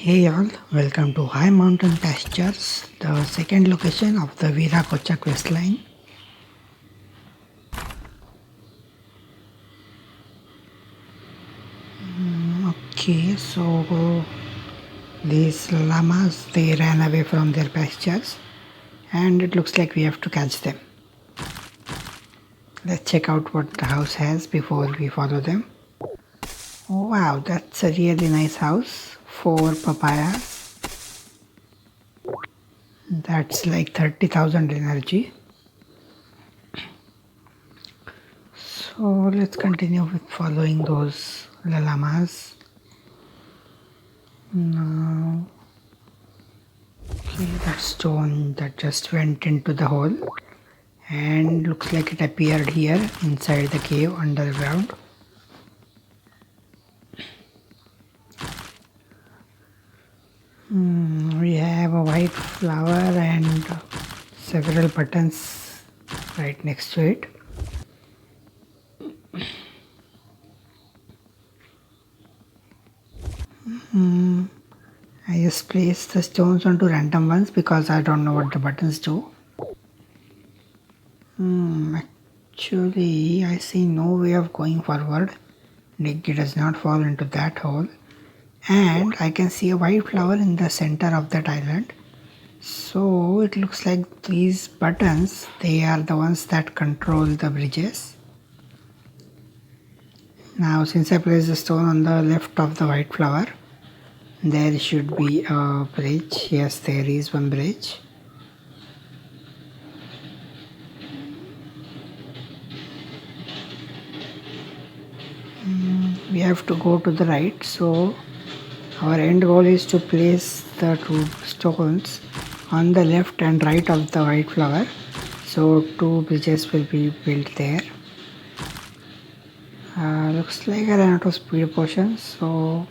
Hey all, welcome to Highmountain Pastures, the second location of the Viracocha questline. Okay, so these llamas, they ran away from their pastures and it looks like we have to catch them. Let's check out what the house has before we follow them. Oh, wow, that's a really nice house. 4 papayas. That's like 30,000 energy. So let's continue with following those llamas. Now, okay, that stone that just went into the hole and looks like it appeared here inside the cave underground. We have a white flower and several buttons right next to it. I just placed the stones onto random ones because I don't know what the buttons do. Actually, I see no way of going forward. Diggy does not fall into that hole. And I can see a white flower in the center of that island. So it looks like these buttons, they are the ones that control the bridges. Now since I placed the stone on the left of the white flower, there should be a bridge. Yes, there is one bridge. We have to go to the right, so our end goal is to place the two stones on the left and right of the white flower, so 2 bridges will be built there. Looks like I ran out of speed potions, so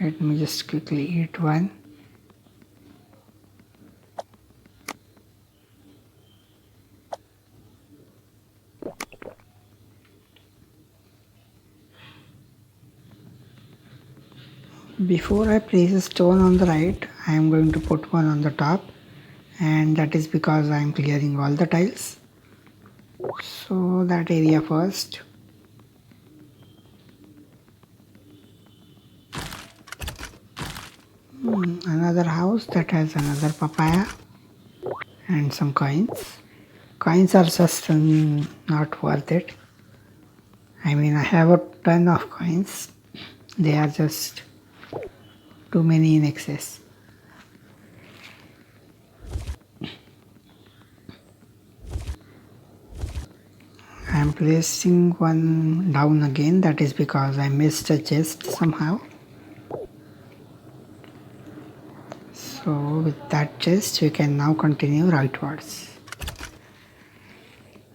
let me just quickly eat one. Before I place a stone on the right, I am going to put one on the top, and that is because I am clearing all the tiles. So that area first. Another house that has another papaya and some coins. Coins are just not worth it. I mean, I have a ton of coins. They are just too many in excess. I am placing one down again. That is because I missed a chest somehow. So with that chest, we can now continue rightwards.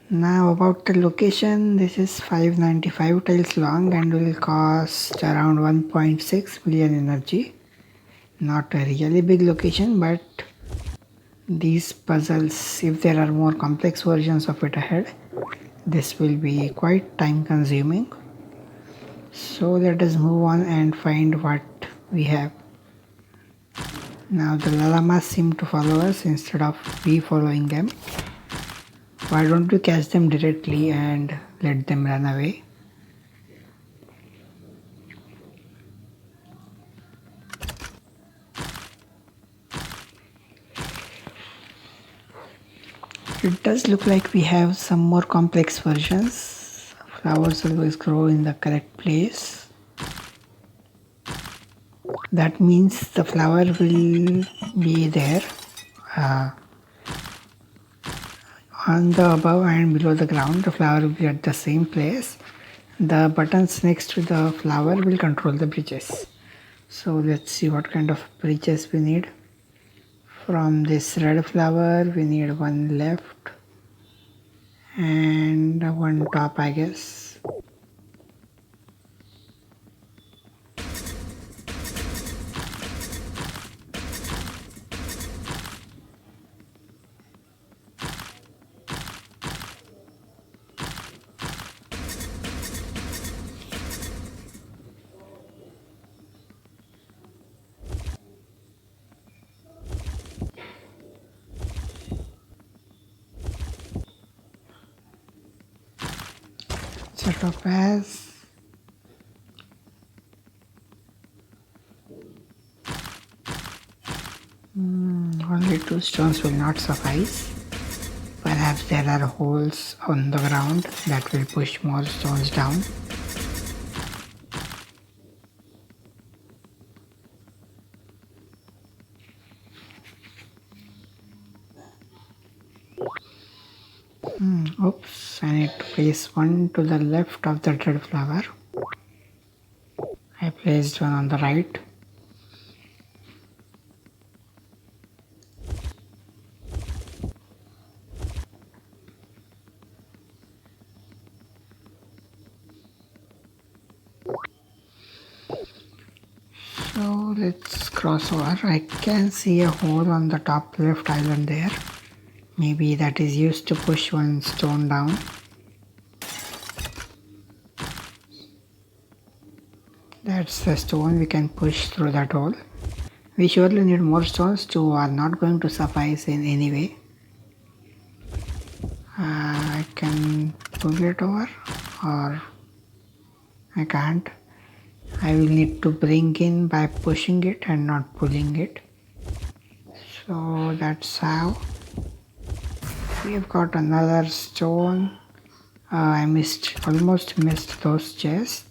Now about the location, this is 595 tiles long and will cost around 1.6 million energy. Not a really big location, but these puzzles, if there are more complex versions of it ahead, this will be quite time consuming. So let us move on and find what we have. Now the llamas seem to follow us instead of we following them. Why don't you catch them directly and let them run away? It does look like we have some more complex versions. Flowers always grow in the correct place. That means the flower will be there on the above and below the ground. The flower will be at the same place. The buttons next to the flower will control the bridges. So let's see what kind of bridges we need. From this red flower we need one left and one top, I guess. It's a topaz. Only 2 stones will not suffice. Perhaps there are holes on the ground that will push more stones down. Oops, I need to place one to the left of the red flower. I placed one on the right. So let's cross over. I can see a hole on the top left island there. Maybe that is used to push one stone down. That's the stone we can push through that hole. We surely need more stones to are not going to suffice in any way. I can pull it over or I can't. I will need to bring in by pushing it and not pulling it. So that's how. We have got another stone. I almost missed those chests.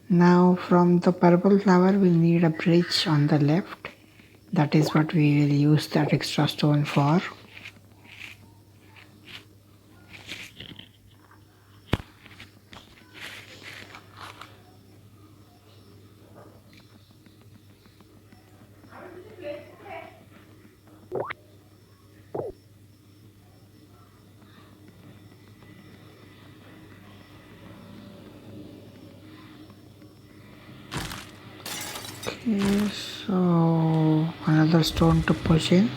Now from the purple flower we need a bridge on the left. That is what we will use that extra stone for. Okay, so another stone to push in.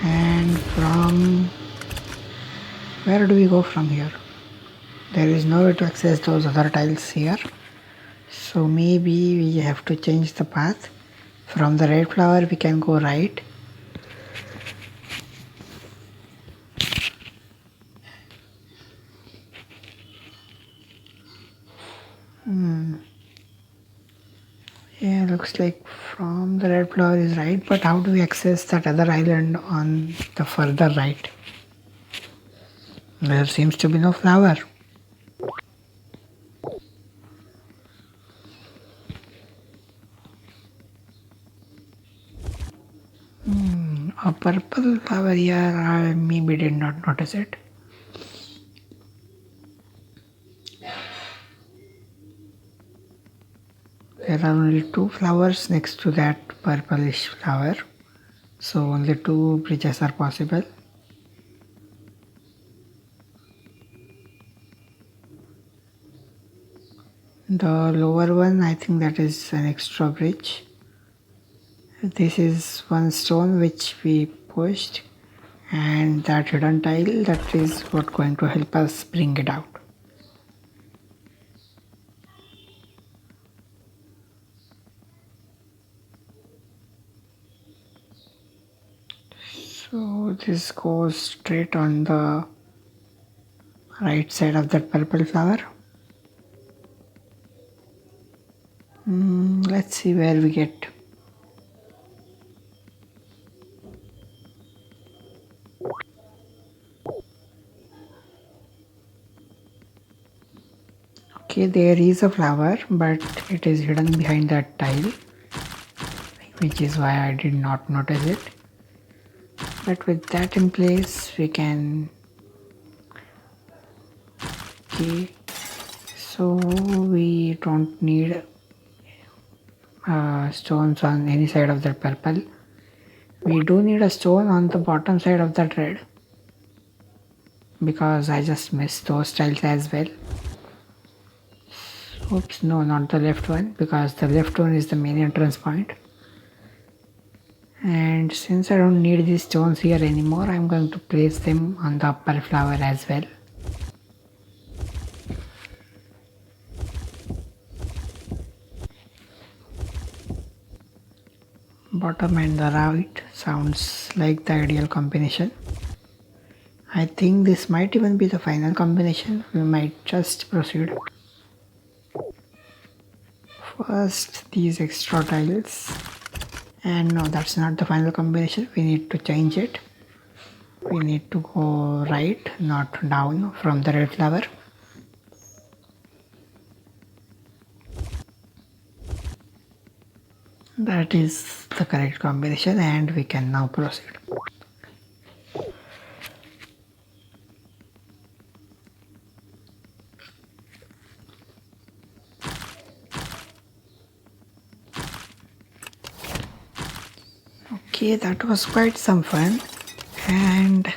And from where do we go from here? There is no way to access those other tiles here. So maybe we have to change the path. From the red flower we can go right. Yeah, looks like from the red flower is right, but how do we access that other island on the further right? There seems to be no flower. A purple flower here, I maybe did not notice it. There are only 2 flowers next to that purplish flower, so only 2 bridges are possible. The lower one, I think that is an extra bridge. This is one stone which we pushed, and that hidden tile, that is what going to help us bring it out. So this goes straight on the right side of that purple flower. Let's see where we get. Okay, there is a flower, but it is hidden behind that tile, which is why I did not notice it. But with that in place, we can. Okay, so we don't need stones on any side of that purple. We do need a stone on the bottom side of that red, because I just missed those tiles as well. Oops, no, not the left one, because the left one is the main entrance point. And since I don't need these stones here anymore, I'm going to place them on the upper flower as well. Bottom and the right sounds like the ideal combination. I think this might even be the final combination. We might just proceed. First, these extra tiles. And no, that's not the final combination. We need to change it. We need to go right, not down from the red flower. That is the correct combination and we can now proceed. Okay, that was quite some fun, and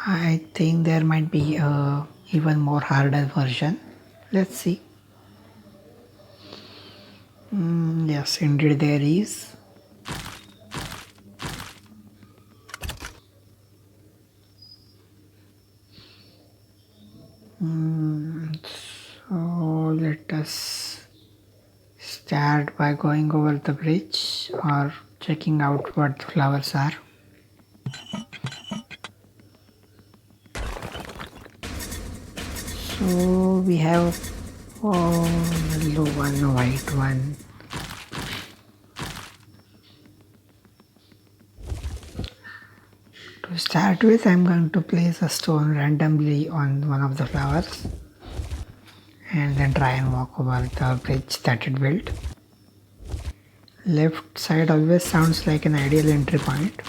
I think there might be a even more harder version. Let's see. Yes, indeed there is. So let us start by going over the bridge or checking out what the flowers are. So we have yellow one, white one. To start with, I'm going to place a stone randomly on one of the flowers and then try and walk over the bridge that it built. Left side always sounds like an ideal entry point.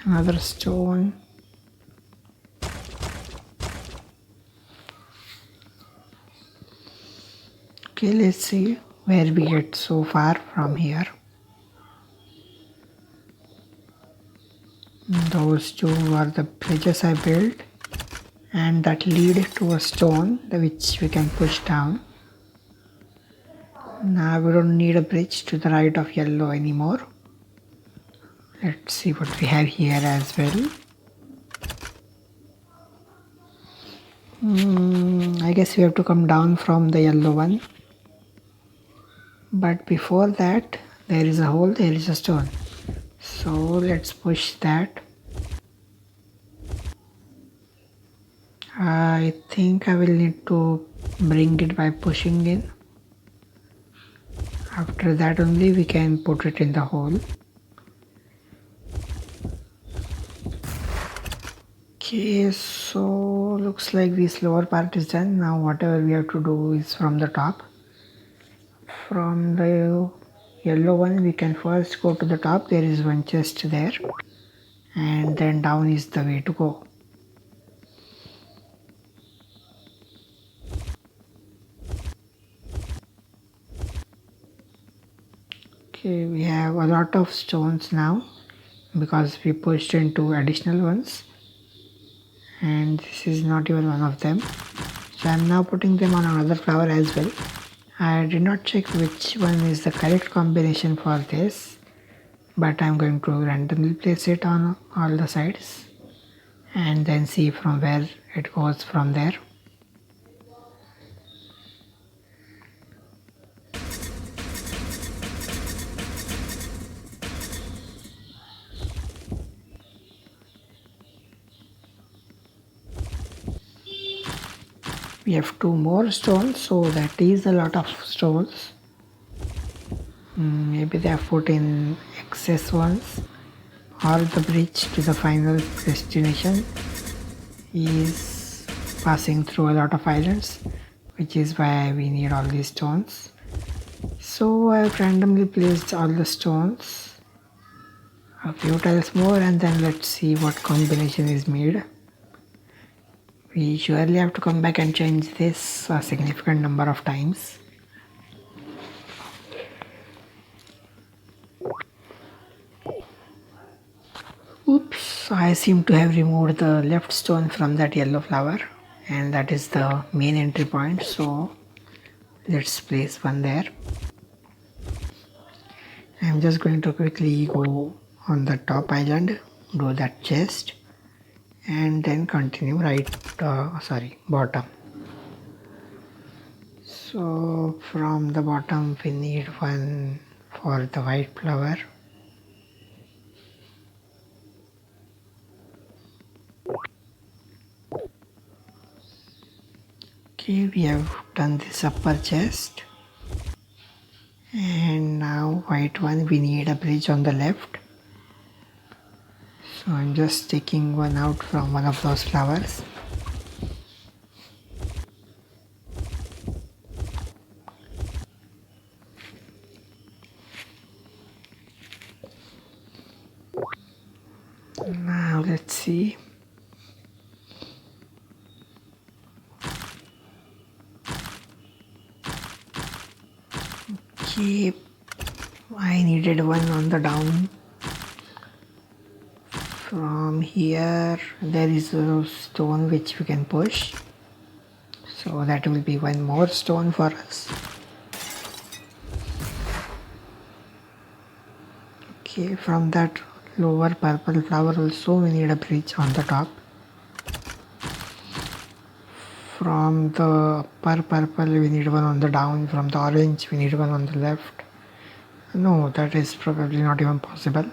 Another stone. Okay, let's see where we get so far from here. Those two are the bridges I built and that lead to a stone which we can push down. Now we don't need a bridge to the right of yellow anymore. Let's see what we have here as well. I guess we have to come down from the yellow one. But before that, there is a hole, there is a stone. So let's push that. I think I will need to bring it by pushing in. After that only we can put it in the hole. Okay, so looks like this lower part is done. Now whatever we have to do is from the top. From the yellow one we can first go to the top. There is one chest there and then down is the way to go. Okay, we have a lot of stones now because we pushed into additional ones and this is not even one of them. So I'm now putting them on another flower as well. I did not check which one is the correct combination for this, but I'm going to randomly place it on all the sides and then see from where it goes from there. We have two more stones, so that is a lot of stones. Maybe they have put in excess ones, or the bridge to the final destination is passing through a lot of islands, which is why we need all these stones. So I have randomly placed all the stones, a few tiles more, and then let's see what combination is made. We surely have to come back and change this a significant number of times. Oops, I seem to have removed the left stone from that yellow flower and that is the main entry point, so let's place one there. I'm just going to quickly go on the top island, do that chest and then continue bottom. So from the bottom we need one for the white flower Okay, we have done this upper chest. And now white one, we need a bridge on the left. So I'm just taking one out from one of those flowers. Now let's see. Okay, I needed one on the down. From here there is a stone which we can push. So that will be one more stone for us. Okay, from that lower purple flower also we need a bridge on the top. From the upper purple we need one on the down. From the orange we need one on the left. No, that is probably not even possible.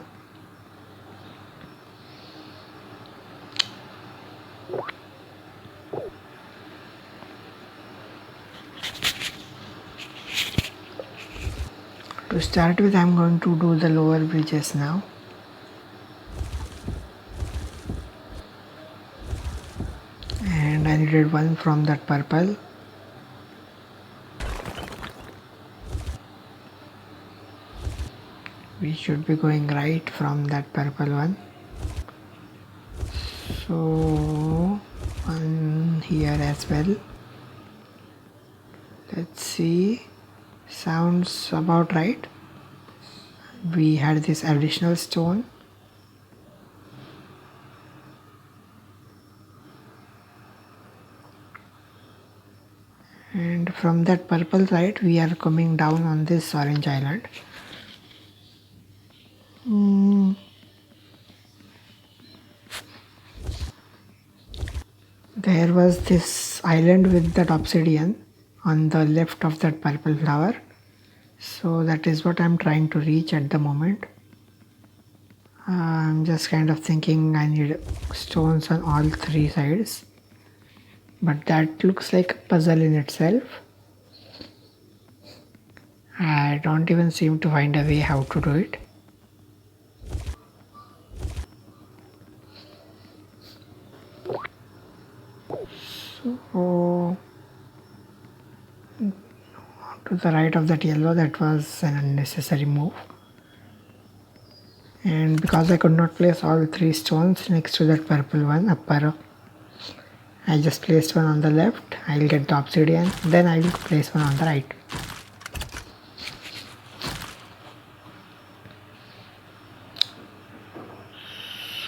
To start with, I'm going to do the lower bridges now. And I needed one from that purple. We should be going right from that purple one. So one here as well. Let's see. Sounds about right. We had this additional stone. And from that purple side we are coming down on this orange island. There was this island with that obsidian on the left of that purple flower. So that is what I'm trying to reach at the moment. I'm just kind of thinking I need stones on all three sides. But that looks like a puzzle in itself. I don't even seem to find a way how to do it. So to the right of that yellow, that was an unnecessary move. And because I could not place all three stones next to that purple one upper, I just placed one on the left. I'll get the obsidian, then I will place one on the right.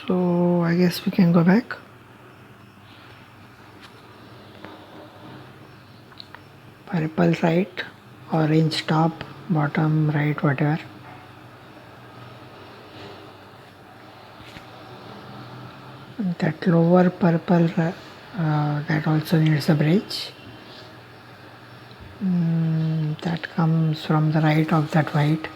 So I guess we can go back. Purple right, orange top, bottom right, whatever. That lower purple that also needs a bridge. That comes from the right of that white.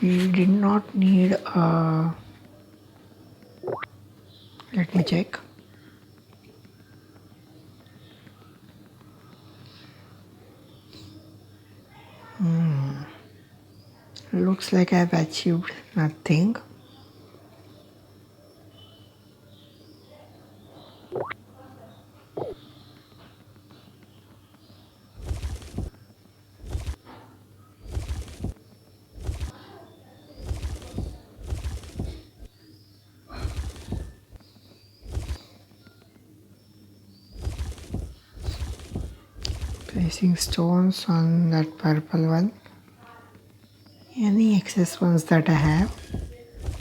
We did not need a... Let me check. Looks like I've achieved nothing. Placing stones on that purple one. Any excess ones that I have.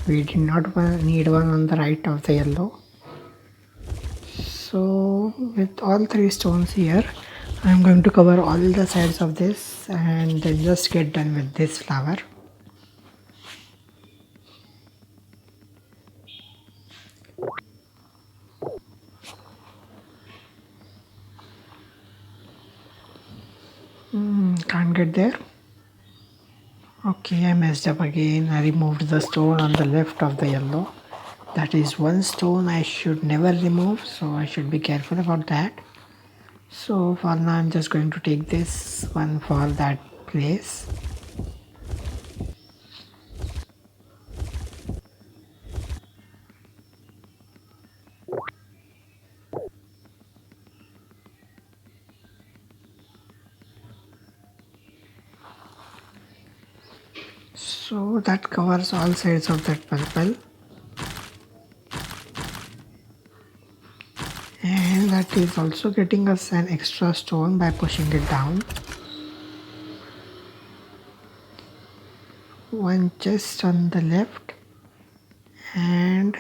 We did not need one on the right of the yellow. So with all three stones here, I'm going to cover all the sides of this and then just get done with this flower. Can't get there. Okay, I messed up again. I removed the stone on the left of the yellow. That is one stone I should never remove, so I should be careful about that. So for now I'm just going to take this one for that place. So that covers all sides of that purple. And that is also getting us an extra stone by pushing it down. One just on the left, and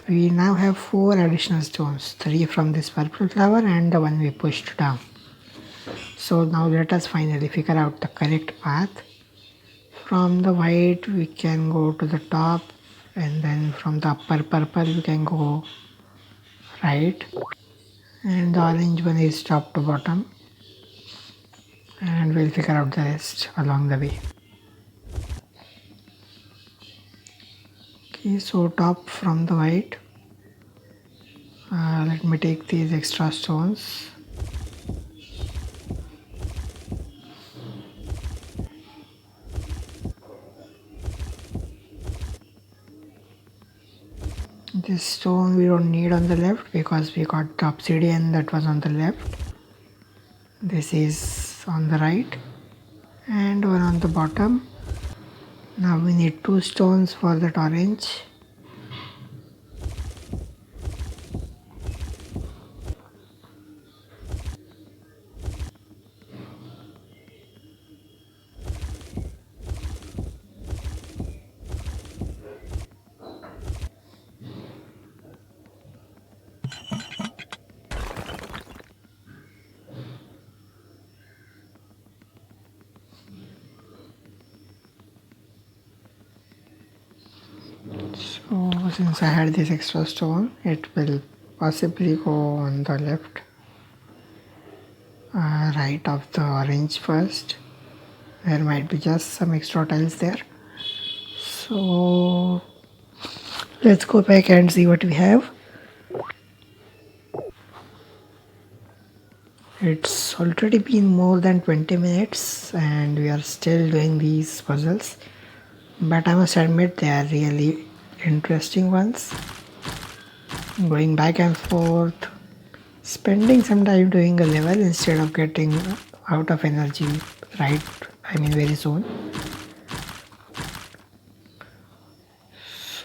we now have 4 additional stones, 3 from this purple flower and the one we pushed down. So now let us finally figure out the correct path. From the white we can go to the top, and then from the upper purple we can go right, and the orange one is top to bottom, and we'll figure out the rest along the way. Okay, so top from the white. Let me take these extra stones. This stone we don't need on the left because we got the obsidian that was on the left. This is on the right and one on the bottom. Now we need 2 stones for that orange. So since I had this extra stone, it will possibly go on the left, right of the orange first. There might be just some extra tiles there. So let's go back and see what we have. It's already been more than 20 minutes and we are still doing these puzzles, but I must admit they are really interesting ones. Going back and forth, spending some time doing a level instead of getting out of energy very soon.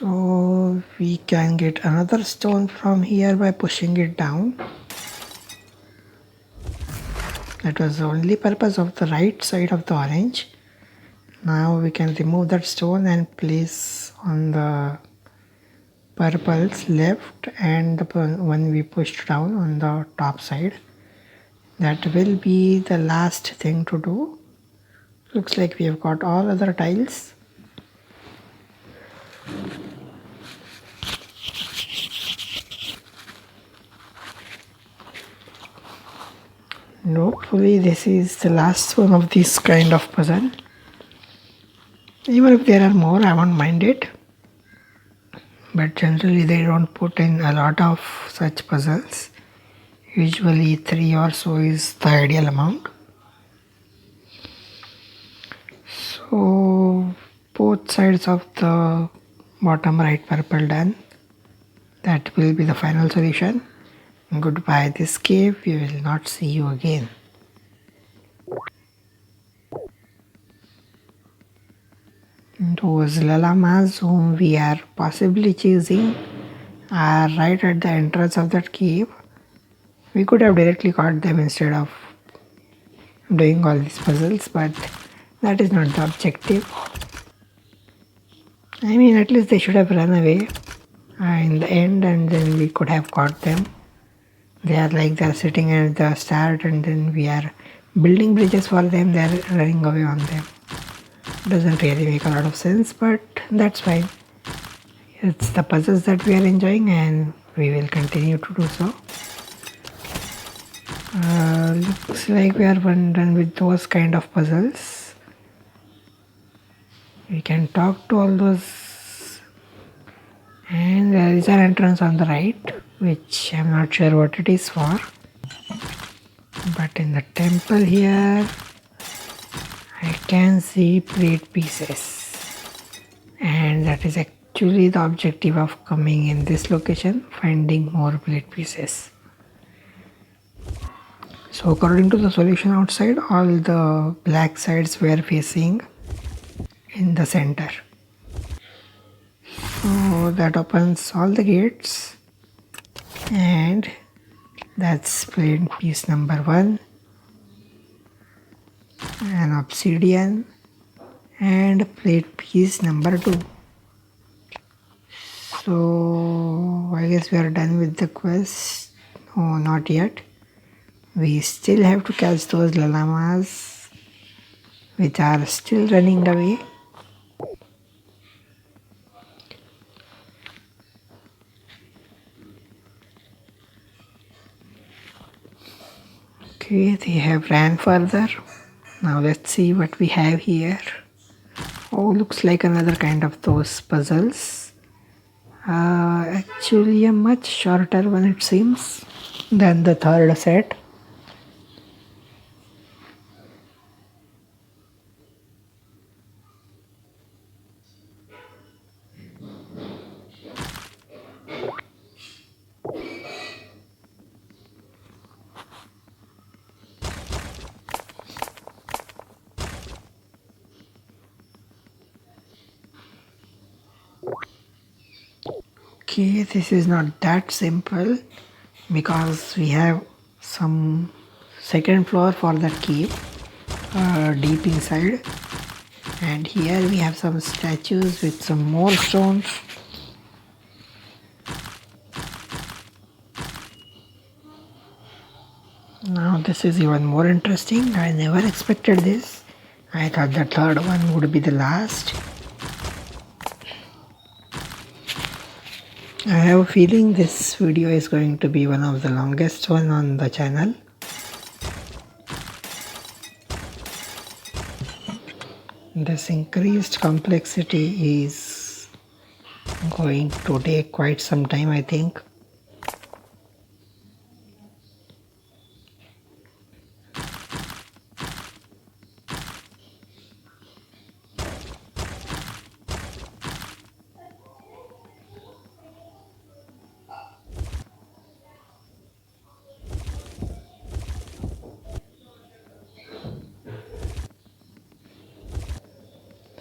So we can get another stone from here by pushing it down. That was the only purpose of the right side of the orange. Now we can remove that stone and place on the purple's left and the one we pushed down on the top side. That will be the last thing to do. Looks like we have got all other tiles. And hopefully this is the last one of this kind of puzzle. Even if there are more, I won't mind it. But generally they don't put in a lot of such puzzles. Usually 3 or so is the ideal amount. So both sides of the bottom right purple done. That will be the final solution. Goodbye this cave, we will not see you again. Those llamas whom we are possibly chasing are right at the entrance of that cave. We could have directly caught them instead of doing all these puzzles, but that is not the objective. I mean, at least they should have run away in the end and then we could have caught them. They are like they're sitting at the start and then we are building bridges for them, they're running away on them. Doesn't really make a lot of sense, but that's fine. It's the puzzles that we are enjoying and we will continue to do so. Looks like we are done with those kind of puzzles. We can talk to all those, and there is an entrance on the right which I'm not sure what it is for, but in the temple here I can see plate pieces, and that is actually the objective of coming in this location, finding more plate pieces. So according to the solution outside, all the black sides were facing in the center. So that opens all the gates, and that's plate piece number 1, an obsidian, and plate piece number 2. So I guess we are done with the quest. Oh, not yet. We still have to catch those llamas which are still running away. Okay, they have ran further. Now let's see what we have here. Oh, looks like another kind of those puzzles. Actually a much shorter one it seems than the third set. Okay, this is not that simple because we have some second floor for that cave deep inside, and here we have some statues with some more stones. Now this is even more interesting. I never expected this. I thought the third one would be the last. I have a feeling this video is going to be one of the longest one on the channel. This increased complexity is going to take quite some time, I think.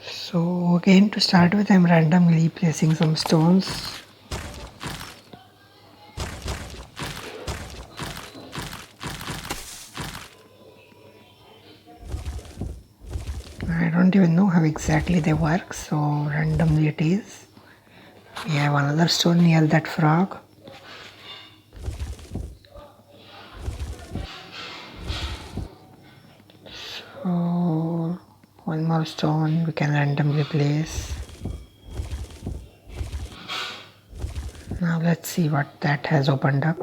So again, to start with, I'm randomly placing some stones. I don't even know how exactly they work, so randomly it is. We have another stone near that frog. So one more stone we can randomly place. Now let's see what that has opened up.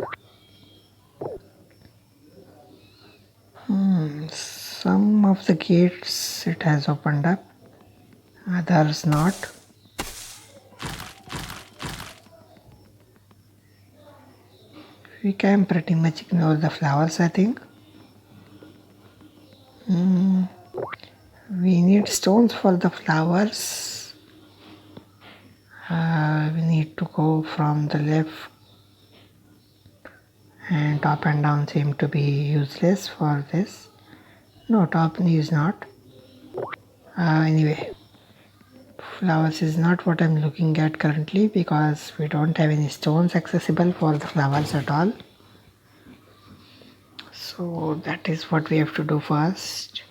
Some of the gates it has opened up, others not. We can pretty much ignore the flowers, I think. We need stones for the flowers. We need to go from the left, and top and down seem to be useless for this. No, top is not. Anyway, flowers is not what I'm looking at currently because we don't have any stones accessible for the flowers at all. So that is what we have to do first.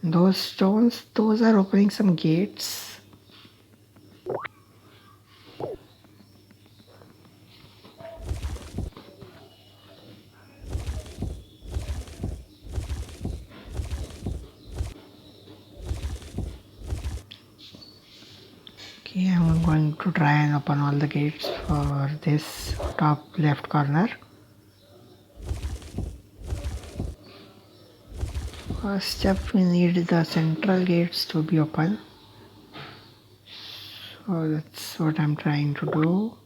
Those stones, those are opening some gates. Okay, I'm going to try and open all the gates for this top left corner. First step, we need the central gates to be open. So that's what I'm trying to do.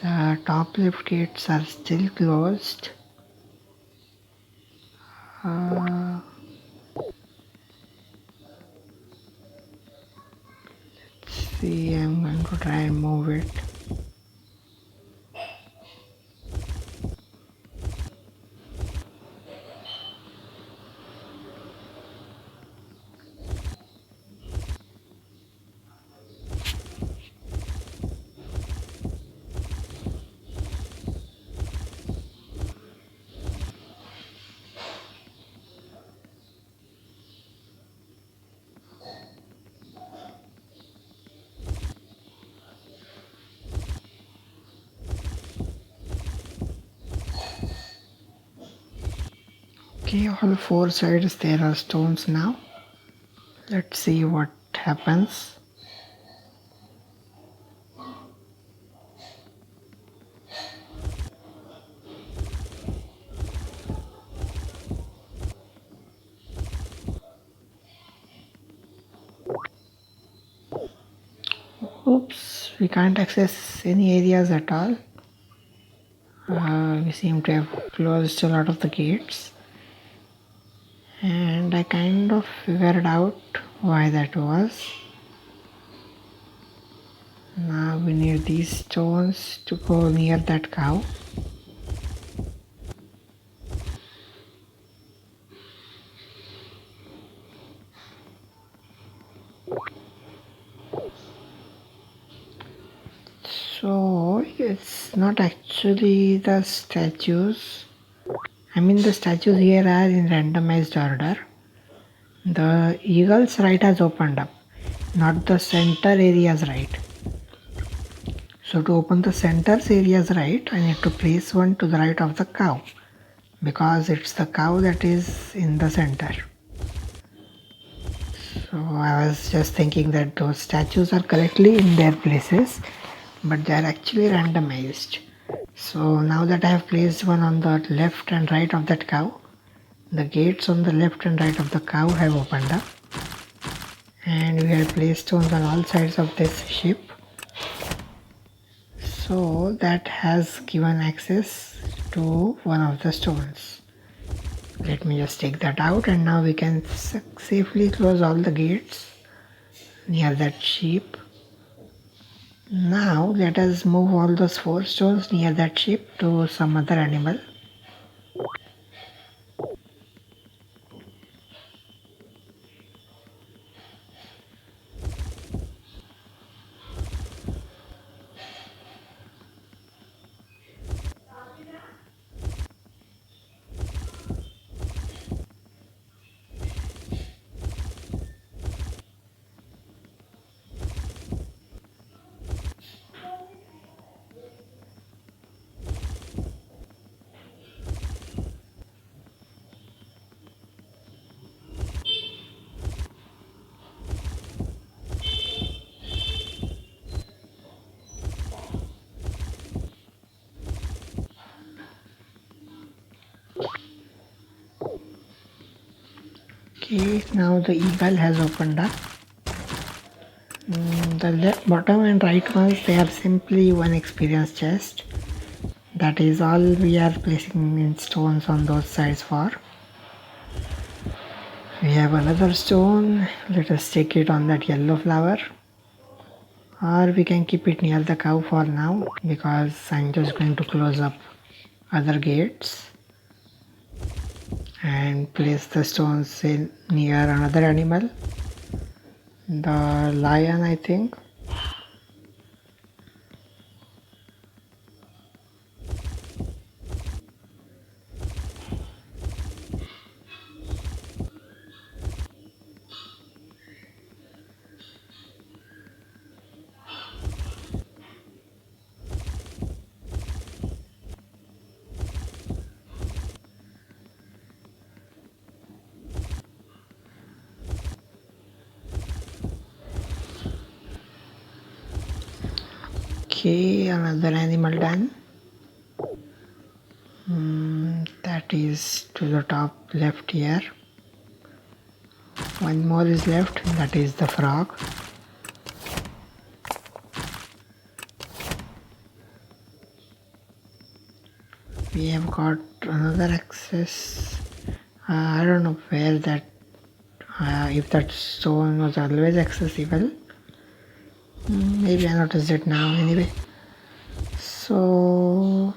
The top left gates are still closed. Let's see, I'm going to try and move it. Okay, all four sides there are stones now. Let's see what happens. Oops, we can't access any areas at all. We seem to have closed a lot of the gates. And I kind of figured out why that was. Now we need these stones to go near that cow. So it's not actually the statues. I mean the statues here are in randomized order. The eagle's right has opened up, not the center area's right. So to open the center's area's right, I need to place one to the right of the cow, because it's the cow that is in the center. So I was just thinking that those statues are correctly in their places, but they are actually randomized. So now that I have placed one on the left and right of that cow, the gates on the left and right of the cow have opened up, and we have placed stones on all sides of this ship. So that has given access to one of the stones. Let me just take that out, and now we can safely close all the gates near that sheep. Now let us move all those four stones near that sheep to some other animal. Okay, now the eagle has opened up. The left, bottom and right ones, they are simply one experience chest. That is all we are placing in stones on those sides for. We have another stone. Let us take it on that yellow flower. Or we can keep it near the cow for now, because I'm just going to close up other gates and place the stones in near another animal, the lion, I think. Okay, another animal done. That is to the top left here. One more is left, that is the frog. We have got another access. I don't know where that, if that stone was always accessible. Maybe I noticed it now anyway. So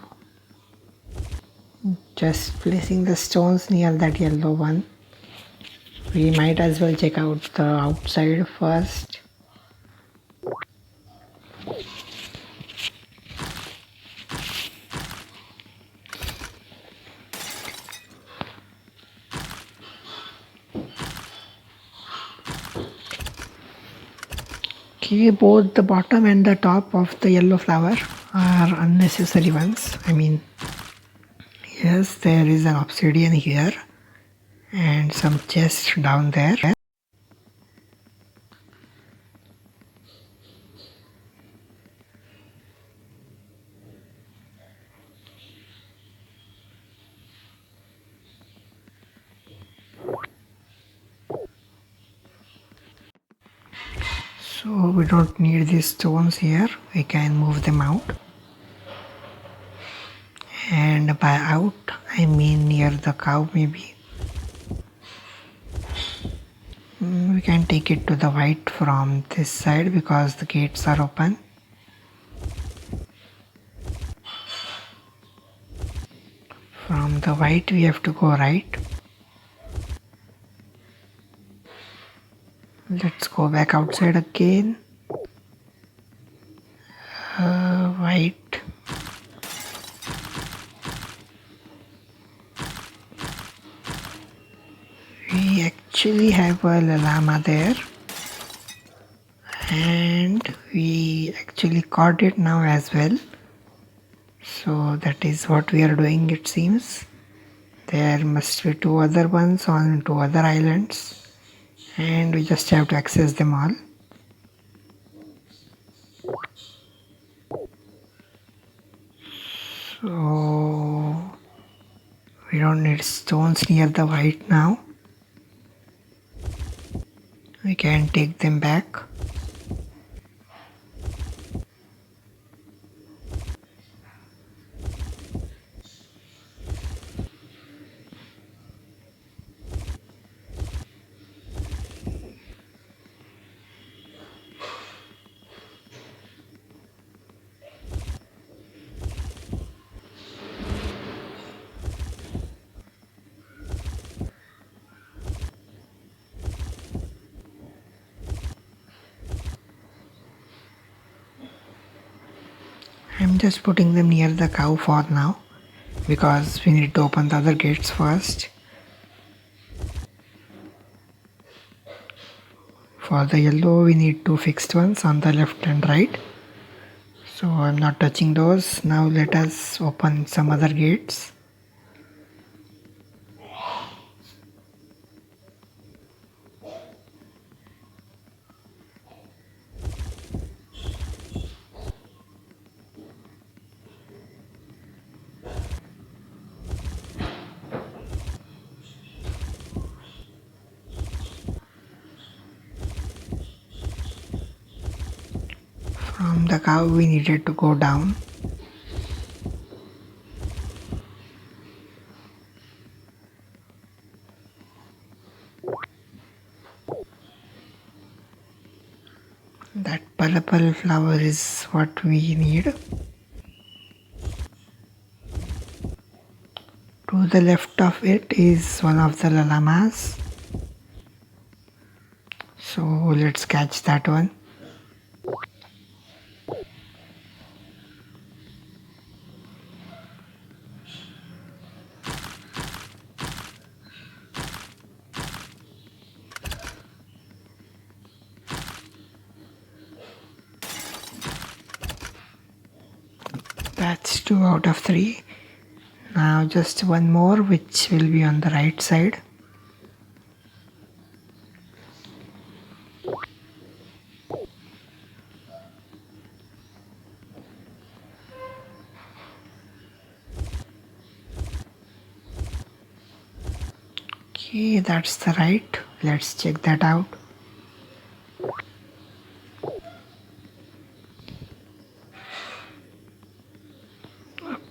just placing the stones near that yellow one. We might as well check out the outside first. Okay, both the bottom and the top of the yellow flower are unnecessary ones. I mean, yes, there is an obsidian here and some chest down there. So we don't need these stones here, we can move them out. And by out, I mean near the cow maybe. We can take it to the white from this side because the gates are open. From the white we have to go right. Let's go back outside again. White. We actually have a llama there. And we actually caught it now as well. So that is what we are doing, it seems. There must be two other ones on two other islands. And we just have to access them all. So we don't need stones near the white now. We can take them back. I'm just putting them near the cow for now because we need to open the other gates first. For the yellow we need two fixed ones on the left and right. So I'm not touching those. Now let us open some other gates. From the cow we needed to go down. That purple flower is what we need. To the left of it is one of the llamas. So let's catch that one. That's 2 out of 3. Now just one more, which will be on the right side. Okay, that's the right. Let's check that out.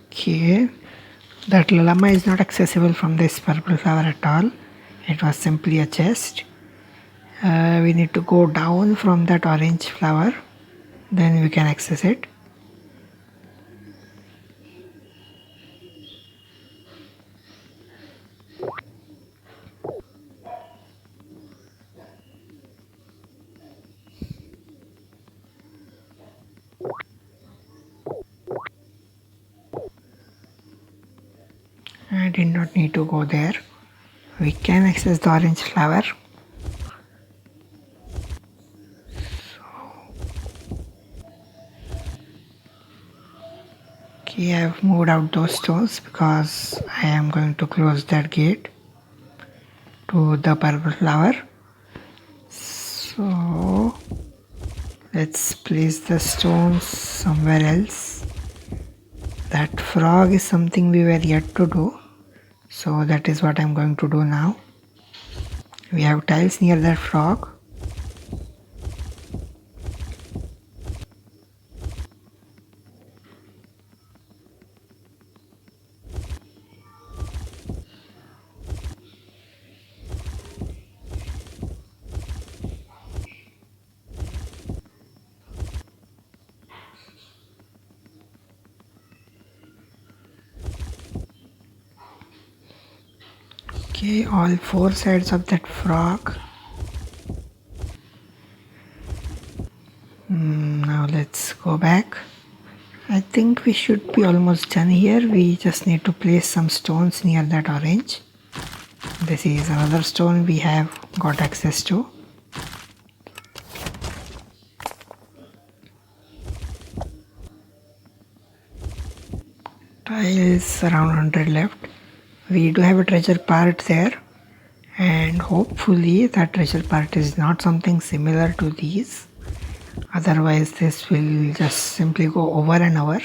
Okay, that llama is not accessible from this purple flower at all. It was simply a chest. We need to go down from that orange flower, then we can access it. I did not need to go there. We can access the orange flower. Okay, I've moved out those stones because I am going to close that gate to the purple flower. So let's place the stones somewhere else. That frog is something we were yet to do, so that is what I'm going to do now. We have tiles near that frog. Okay, all four sides of that frog. Now let's go back. I think we should be almost done here. We just need to place some stones near that orange. This is another stone we have got access to. Tiles around 100 left. We do have a treasure part there, and hopefully that treasure part is not something similar to these. Otherwise this will just simply go over and over.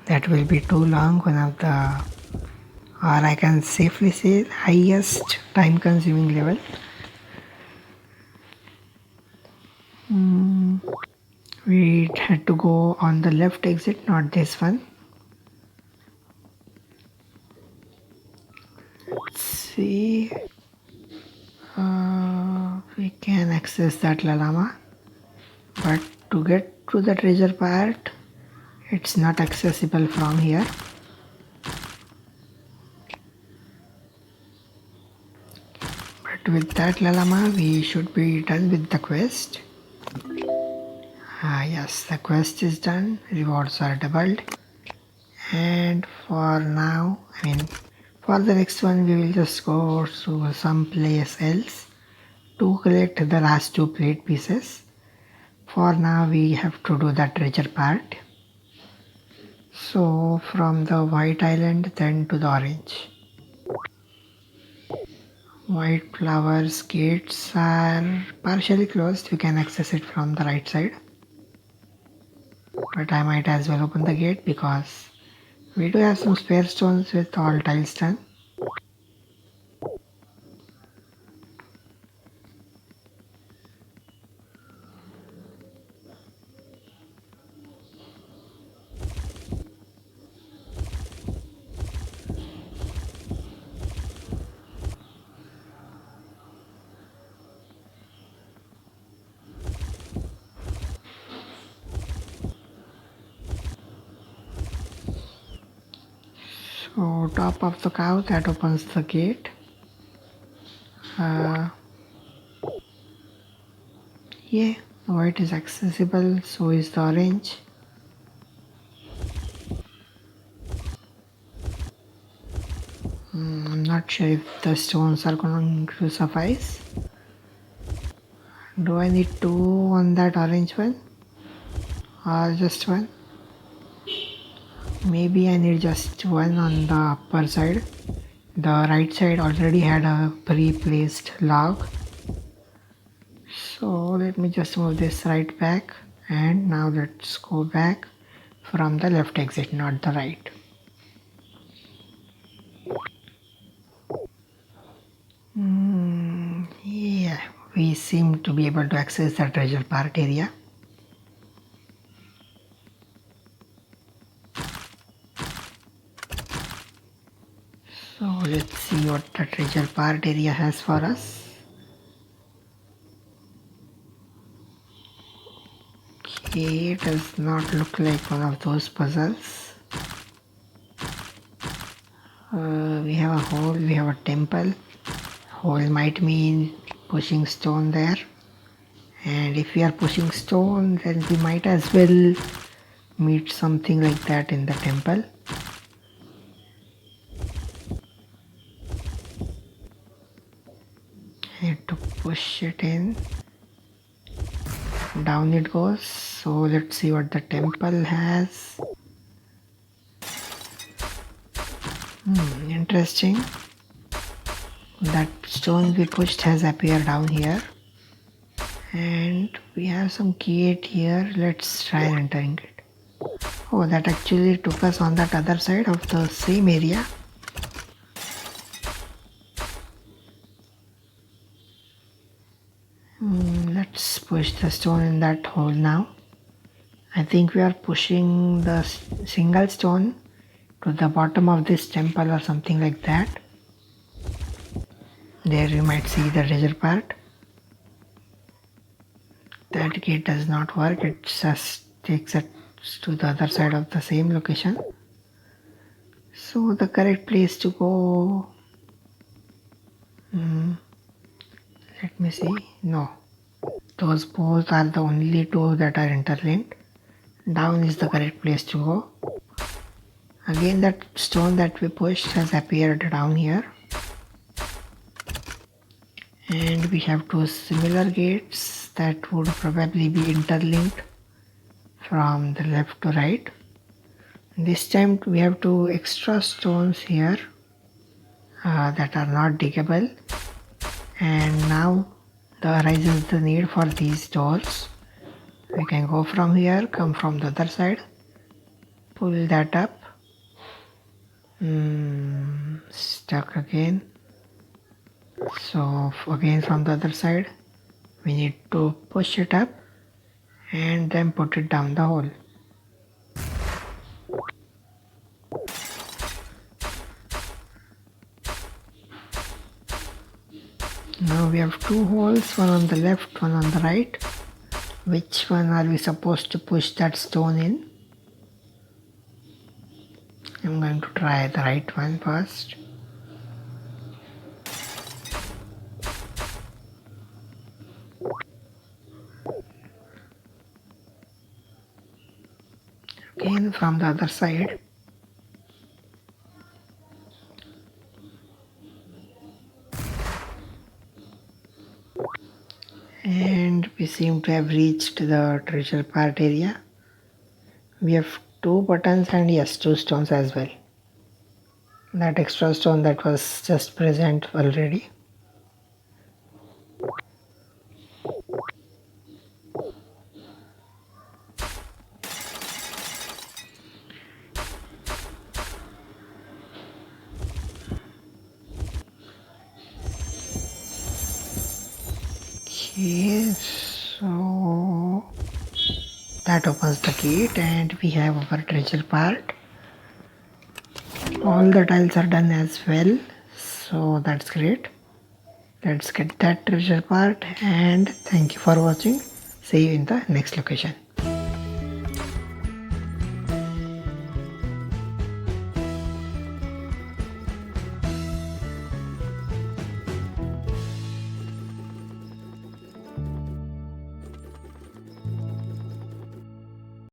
That will be too long. One of the, or I can safely say, highest time consuming level. We had to go on the left exit, not this one. Let's see. We can access that llama, but to get to the treasure part, it's not accessible from here. But with that llama, we should be done with the quest. Yes, the quest is done. Rewards are doubled. And for now, for the next one, we will just go to some place else to collect the last two plate pieces. For now, we have to do the treasure part. So from the white island, then to the orange. White flowers gates are partially closed. You can access it from the right side. But I might as well open the gate because we do have some spare stones with all tiles done. So top of the cow, that opens the gate. Yeah, white is accessible, so is the orange. I'm not sure if the stones are going to suffice. Do I need two on that orange one? Or just one? Maybe I need just one on the upper side. The right side already had a pre-placed log. So let me just move this right back, and now let's go back from the left exit, not the right. seem to be able to access the treasure part area. So let's see what the treasure part area has for us. Okay, it does not look like one of those puzzles. We have a hole, we have a temple. Hole might mean pushing stone there. And if we are pushing stone, then we might as well meet something like that in the temple. I need to push it in. Down it goes. So let's see what the temple has. Interesting. That stone we pushed has appeared down here. And we have some gate here. Let's try entering it. Oh, that actually took us on that other side of the same area. Let's push the stone in that hole now. I think we are pushing the single stone to the bottom of this temple or something like that. There you might see the treasure part. That gate does not work, it just takes us to the other side of the same location. So the correct place to go, let me see, no. Those both are the only two that are interlinked. Down is the correct place to go. Again, that stone that we pushed has appeared down here. And we have two similar gates that would probably be interlinked from the left to right. This time we have two extra stones here that are not diggable, and now arises the need for these doors. We can go from here, come from the other side, pull that up, stuck again. So again from the other side we need to push it up and then put it down the hole. Now we have two holes, one on the left, one on the right. Which one are we supposed to push that stone in? I'm going to try the right one first. Again from the other side. And we seem to have reached the treasure part area. We have two buttons and yes, two stones as well. That extra stone that was just present already. Okay, so that opens the gate and we have our treasure part. All the tiles are done as well, so that's great. Let's get that treasure part, and thank you for watching. See you in the next location.